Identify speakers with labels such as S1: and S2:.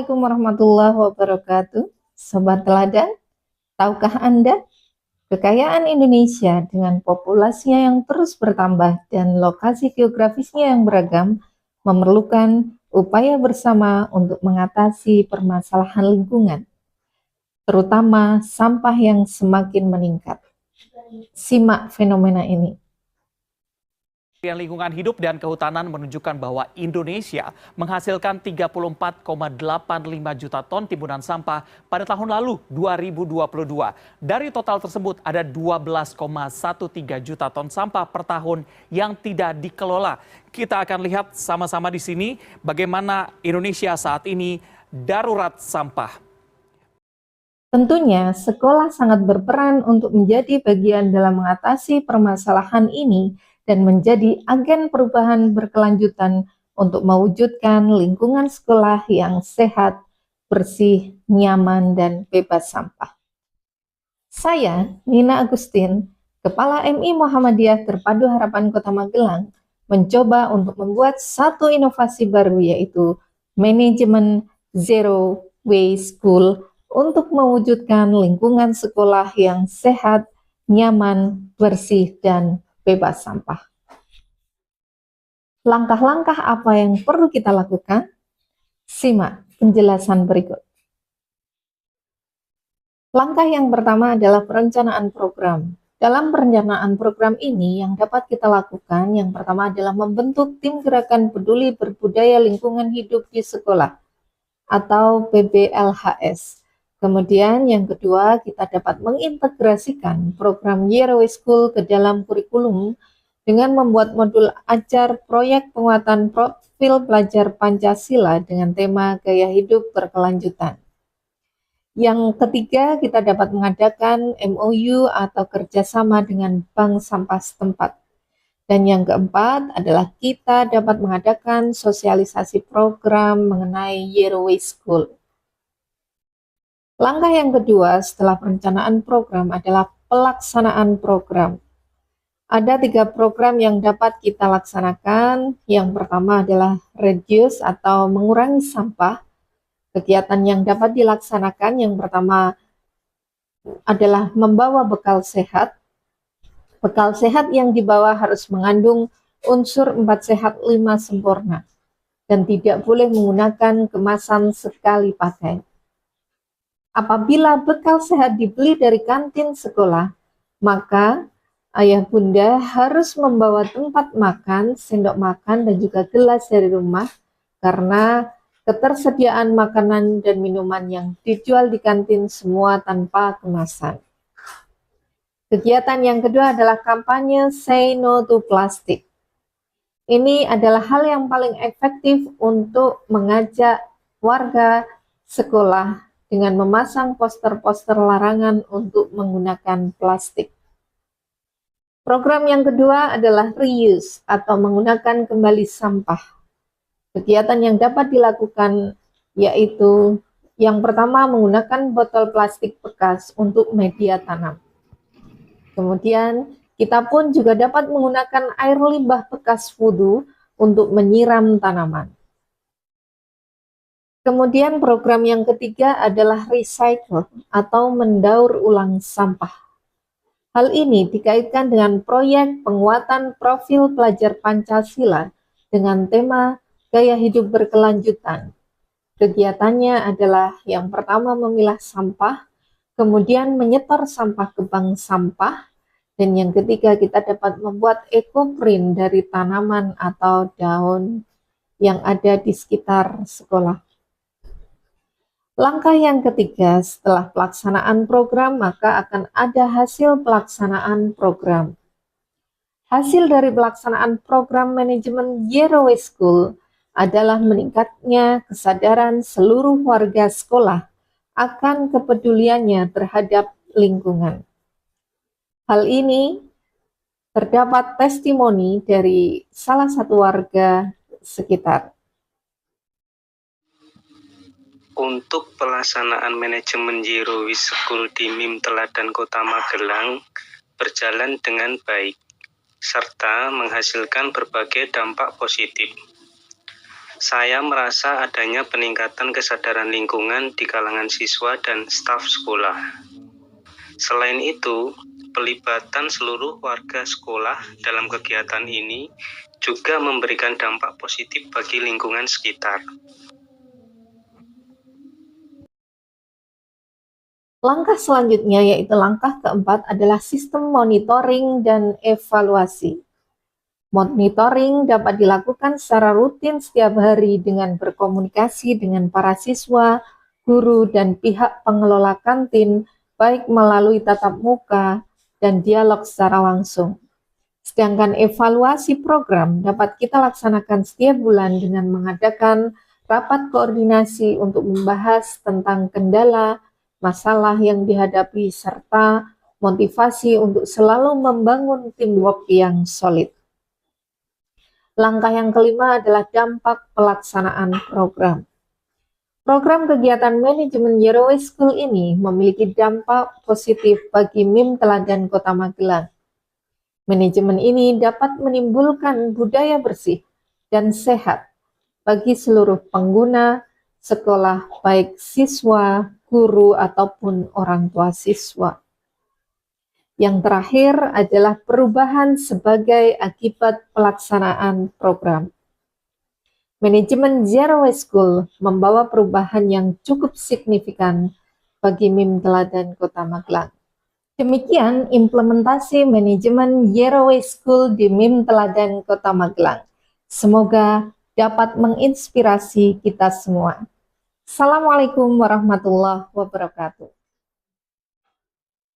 S1: Assalamualaikum warahmatullahi wabarakatuh. Sobat Teladan, tahukah Anda, kekayaan Indonesia dengan populasinya yang terus bertambah dan lokasi geografisnya yang beragam memerlukan upaya bersama untuk mengatasi permasalahan lingkungan, terutama sampah yang semakin meningkat. Simak fenomena ini.
S2: Kementerian Lingkungan Hidup dan Kehutanan menunjukkan bahwa Indonesia menghasilkan 34,85 juta ton timbunan sampah pada tahun lalu 2022. Dari total tersebut ada 12,13 juta ton sampah per tahun yang tidak dikelola. Kita akan lihat sama-sama di sini bagaimana Indonesia saat ini darurat sampah.
S1: Tentunya sekolah sangat berperan untuk menjadi bagian dalam mengatasi permasalahan ini dan menjadi agen perubahan berkelanjutan untuk mewujudkan lingkungan sekolah yang sehat, bersih, nyaman, dan bebas sampah. Saya, Nina Agustin, Kepala MI Muhammadiyah Terpadu Harapan Kota Magelang, mencoba untuk membuat satu inovasi baru, yaitu manajemen Zero Waste School untuk mewujudkan lingkungan sekolah yang sehat, nyaman, bersih, dan bebas sampah. Langkah-langkah apa yang perlu kita lakukan? Simak penjelasan berikut. Langkah yang pertama adalah perencanaan program. Dalam perencanaan program ini yang dapat kita lakukan, yang pertama adalah membentuk tim gerakan peduli berbudaya lingkungan hidup di sekolah atau PBLHS. Kemudian yang kedua, kita dapat mengintegrasikan program Zero Waste School ke dalam kurikulum dengan membuat modul ajar proyek penguatan profil pelajar Pancasila dengan tema gaya hidup berkelanjutan. Yang ketiga, kita dapat mengadakan MOU atau kerjasama dengan bank sampah setempat. Dan yang keempat adalah kita dapat mengadakan sosialisasi program mengenai Zero Waste School. Langkah yang kedua setelah perencanaan program adalah pelaksanaan program. Ada 3 program yang dapat kita laksanakan. Yang pertama adalah reduce atau mengurangi sampah. Kegiatan yang dapat dilaksanakan yang pertama adalah membawa bekal sehat. Bekal sehat yang dibawa harus mengandung unsur 4 sehat 5 sempurna dan tidak boleh menggunakan kemasan sekali pakai. Apabila bekal sehat dibeli dari kantin sekolah, maka ayah bunda harus membawa tempat makan, sendok makan, dan juga gelas dari rumah karena ketersediaan makanan dan minuman yang dijual di kantin semua tanpa kemasan. Kegiatan yang kedua adalah kampanye Say No to Plastic. Ini adalah hal yang paling efektif untuk mengajak warga sekolah dengan memasang poster-poster larangan untuk menggunakan plastik. Program yang kedua adalah reuse atau menggunakan kembali sampah. Kegiatan yang dapat dilakukan yaitu yang pertama menggunakan botol plastik bekas untuk media tanam. Kemudian kita pun juga dapat menggunakan air limbah bekas wudhu untuk menyiram tanaman. Kemudian program yang ketiga adalah recycle atau mendaur ulang sampah. Hal ini dikaitkan dengan proyek penguatan profil pelajar Pancasila dengan tema gaya hidup berkelanjutan. Kegiatannya adalah yang pertama memilah sampah, kemudian menyetor sampah ke bank sampah, dan yang ketiga kita dapat membuat ekoprint dari tanaman atau daun yang ada di sekitar sekolah. Langkah yang ketiga setelah pelaksanaan program maka akan ada hasil pelaksanaan program. Hasil dari pelaksanaan program manajemen Zero Waste School adalah meningkatnya kesadaran seluruh warga sekolah akan kepeduliannya terhadap lingkungan. Hal ini terdapat testimoni dari salah satu warga sekitar.
S3: Untuk pelaksanaan manajemen Zero Waste School di MIM Teladan Kota Magelang berjalan dengan baik, serta menghasilkan berbagai dampak positif. Saya merasa adanya peningkatan kesadaran lingkungan di kalangan siswa dan staf sekolah. Selain itu, pelibatan seluruh warga sekolah dalam kegiatan ini juga memberikan dampak positif bagi lingkungan sekitar.
S1: Langkah selanjutnya yaitu langkah keempat adalah sistem monitoring dan evaluasi. Monitoring dapat dilakukan secara rutin setiap hari dengan berkomunikasi dengan para siswa, guru, dan pihak pengelola kantin, baik melalui tatap muka dan dialog secara langsung. Sedangkan evaluasi program dapat kita laksanakan setiap bulan dengan mengadakan rapat koordinasi untuk membahas tentang kendala, masalah yang dihadapi, serta motivasi untuk selalu membangun teamwork yang solid. Langkah yang kelima adalah dampak pelaksanaan program. Program kegiatan manajemen Zero Waste School ini memiliki dampak positif bagi MIM Teladan Kota Magelang. Manajemen ini dapat menimbulkan budaya bersih dan sehat bagi seluruh pengguna sekolah, baik siswa, guru, ataupun orang tua siswa. Yang terakhir adalah perubahan sebagai akibat pelaksanaan program. Manajemen Zero Waste School membawa perubahan yang cukup signifikan bagi MIM Teladan Kota Magelang. Demikian implementasi manajemen Zero Waste School di MIM Teladan Kota Magelang. Semoga dapat menginspirasi kita semua. Assalamualaikum warahmatullahi wabarakatuh.